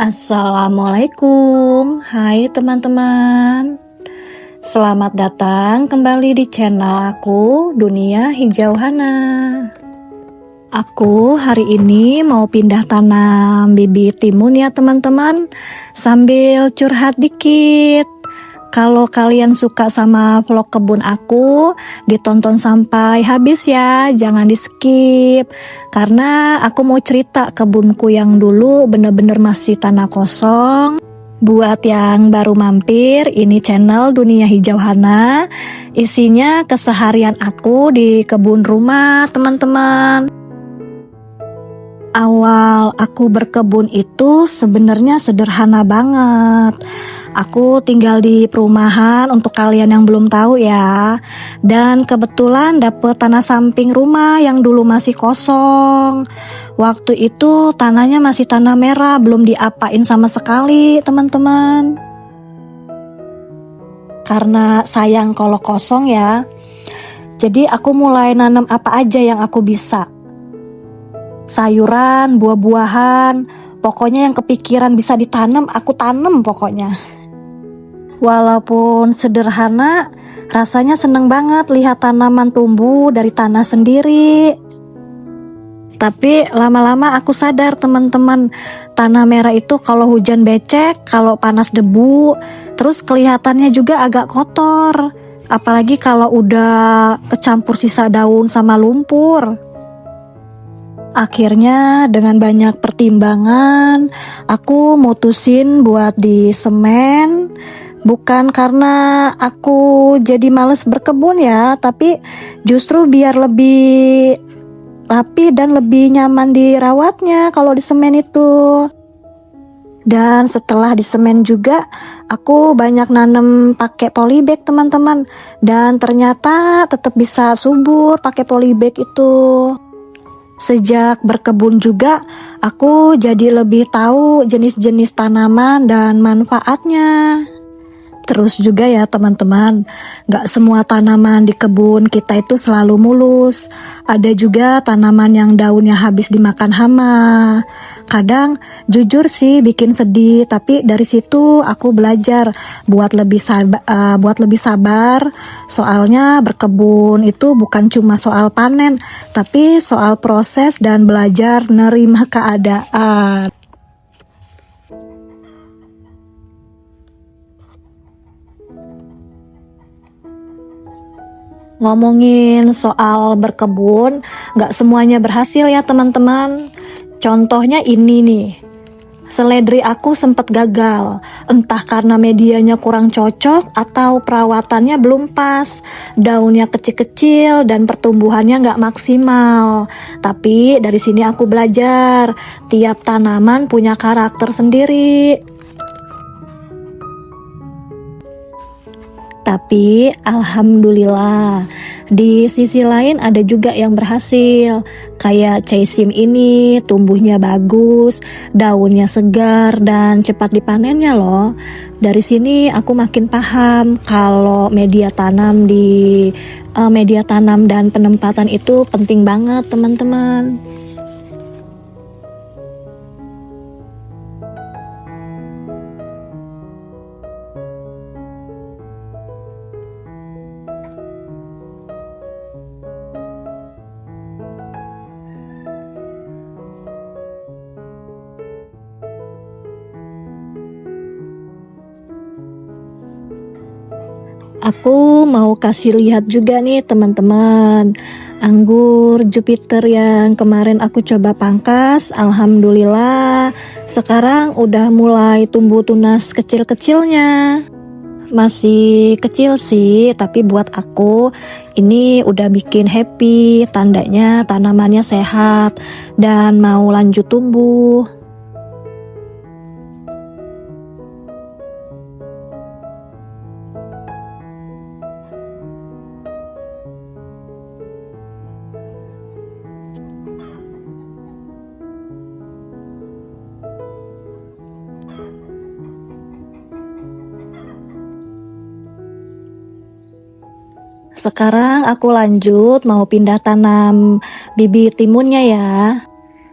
Assalamualaikum, hai teman-teman. Selamat datang kembali di channel aku, Dunia Hijau Hana. Aku hari ini mau pindah tanam bibit timun ya teman-teman, sambil curhat dikit. Kalau kalian suka sama vlog kebun aku, ditonton sampai habis ya, jangan di skip. Karena aku mau cerita kebunku yang dulu bener-bener masih tanah kosong. Buat yang baru mampir, ini channel Dunia Hijau Hana. Isinya keseharian aku di kebun rumah teman-teman. Awal aku berkebun itu sebenarnya sederhana banget. Aku tinggal di perumahan untuk kalian yang belum tahu ya. Dan kebetulan dapet tanah samping rumah yang dulu masih kosong. Waktu itu tanahnya masih tanah merah, belum diapain sama sekali teman-teman. Karena sayang kalau kosong ya. Jadi aku mulai nanam apa aja yang aku bisa. Sayuran, buah-buahan, pokoknya yang kepikiran bisa ditanam, aku tanam pokoknya. Walaupun sederhana, rasanya seneng banget lihat tanaman tumbuh dari tanah sendiri. Tapi lama-lama aku sadar teman-teman, tanah merah itu kalau hujan becek, kalau panas debu, terus kelihatannya juga agak kotor. Apalagi kalau udah kecampur sisa daun sama lumpur. Akhirnya dengan banyak pertimbangan, aku mutusin buat di semen. Bukan karena aku jadi males berkebun ya, tapi justru biar lebih rapi dan lebih nyaman dirawatnya kalau di semen itu. Dan setelah di semen juga, aku banyak nanam pakai polybag teman-teman. Dan ternyata tetap bisa subur pakai polybag itu. Sejak berkebun juga, aku jadi lebih tahu jenis-jenis tanaman dan manfaatnya. Terus juga ya teman-teman, gak semua tanaman di kebun kita itu selalu mulus. Ada juga tanaman yang daunnya habis dimakan hama. Kadang jujur sih bikin sedih, tapi dari situ aku belajar buat lebih sabar. Soalnya berkebun itu bukan cuma soal panen, tapi soal proses dan belajar nerima keadaan. Ngomongin soal berkebun, gak semuanya berhasil ya teman-teman. Contohnya ini nih, seledri aku sempat gagal. Entah karena medianya kurang cocok atau perawatannya belum pas. Daunnya kecil-kecil dan pertumbuhannya gak maksimal. Tapi dari sini aku belajar, tiap tanaman punya karakter sendiri. Tapi alhamdulillah di sisi lain ada juga yang berhasil. Kayak caisim ini tumbuhnya bagus, daunnya segar dan cepat dipanennya loh. Dari sini aku makin paham kalau media tanam dan penempatan itu penting banget teman-teman. Aku mau kasih lihat juga nih teman-teman, anggur Jupiter yang kemarin aku coba pangkas. Alhamdulillah sekarang udah mulai tumbuh tunas kecil-kecilnya. Masih kecil sih, tapi buat aku ini udah bikin happy. Tandanya tanamannya sehat dan mau lanjut tumbuh. Sekarang aku lanjut mau pindah tanam bibit timunnya ya.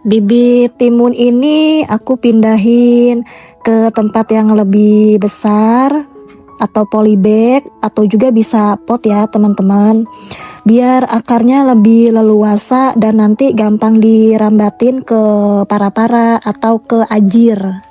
Bibit timun ini aku pindahin ke tempat yang lebih besar atau polybag atau juga bisa pot ya teman-teman, biar akarnya lebih leluasa dan nanti gampang dirambatin ke para-para atau ke ajir.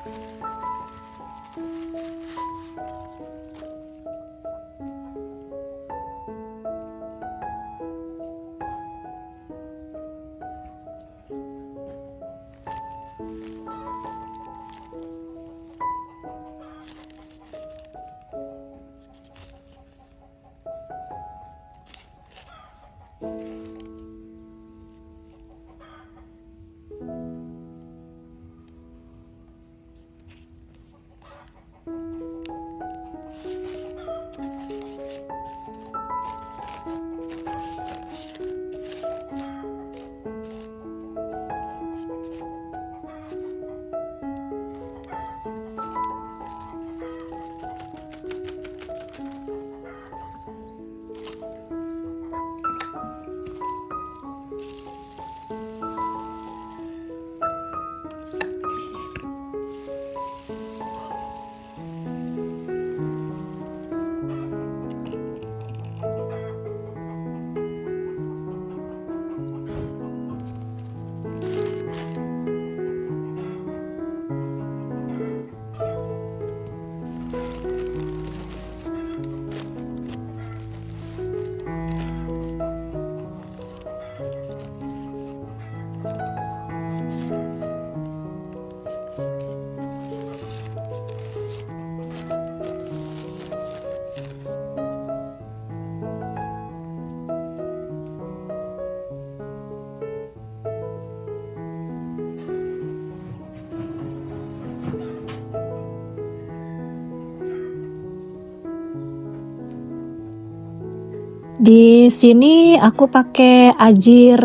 Di sini aku pakai ajir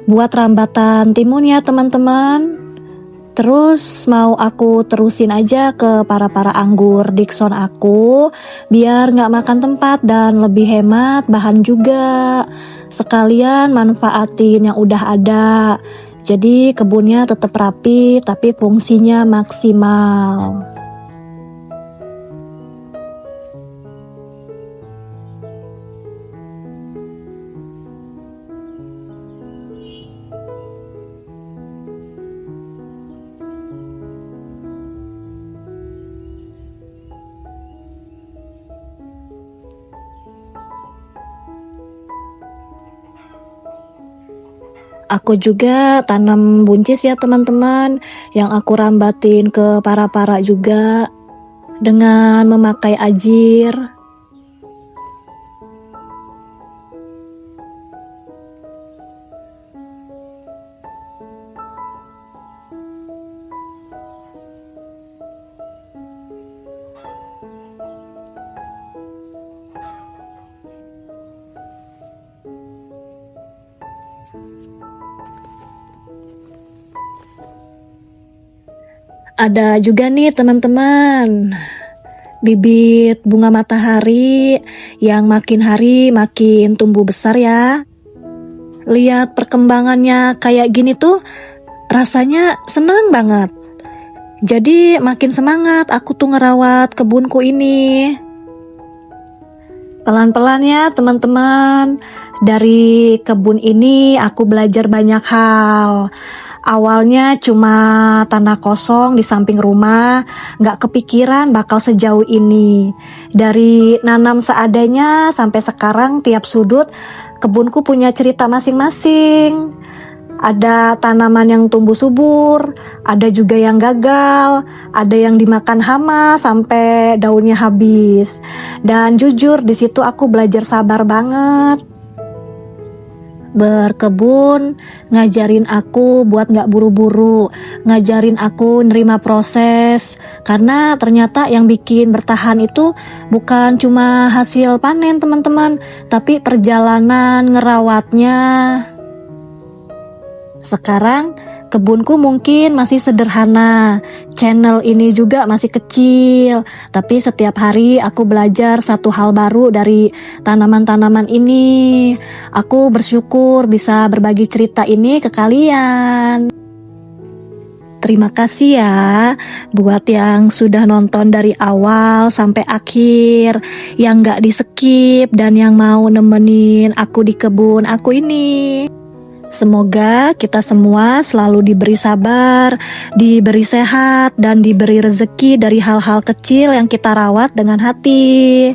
buat rambatan timun ya teman-teman. Terus mau aku terusin aja ke para-para anggur Dickson aku, biar nggak makan tempat dan lebih hemat bahan juga. Sekalian manfaatin yang udah ada. Jadi kebunnya tetap rapi tapi fungsinya maksimal. Aku juga tanam buncis ya teman-teman, yang aku rambatin ke para-para juga dengan memakai ajir. Ada juga nih teman-teman, bibit bunga matahari yang makin hari makin tumbuh besar ya. Lihat perkembangannya kayak gini tuh rasanya senang banget. Jadi makin semangat aku tuh ngerawat kebunku ini. Pelan-pelan ya teman-teman, dari kebun ini aku belajar banyak hal. Awalnya cuma tanah kosong di samping rumah, nggak kepikiran bakal sejauh ini. Dari nanam seadanya sampai sekarang tiap sudut kebunku punya cerita masing-masing. Ada tanaman yang tumbuh subur, ada juga yang gagal, ada yang dimakan hama sampai daunnya habis. Dan jujur di situ aku belajar sabar banget. Berkebun ngajarin aku buat gak buru-buru, ngajarin aku nerima proses, karena ternyata yang bikin bertahan itu bukan cuma hasil panen teman-teman, tapi perjalanan ngerawatnya. Sekarang kebunku mungkin masih sederhana, channel ini juga masih kecil, tapi setiap hari aku belajar satu hal baru dari tanaman-tanaman ini. Aku bersyukur bisa berbagi cerita ini ke kalian. Terima kasih ya buat yang sudah nonton dari awal sampai akhir, yang gak di skip dan yang mau nemenin aku di kebun aku ini. Semoga kita semua selalu diberi sabar, diberi sehat, dan diberi rezeki dari hal-hal kecil yang kita rawat dengan hati.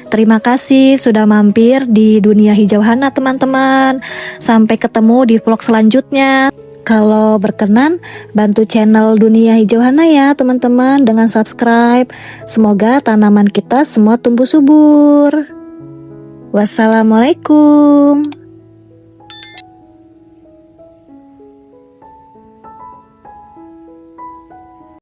Terima kasih sudah mampir di Dunia Hijau Hana teman-teman. Sampai ketemu di vlog selanjutnya. Kalau berkenan, bantu channel Dunia Hijau Hana ya teman-teman dengan subscribe. Semoga tanaman kita semua tumbuh subur. Wassalamualaikum.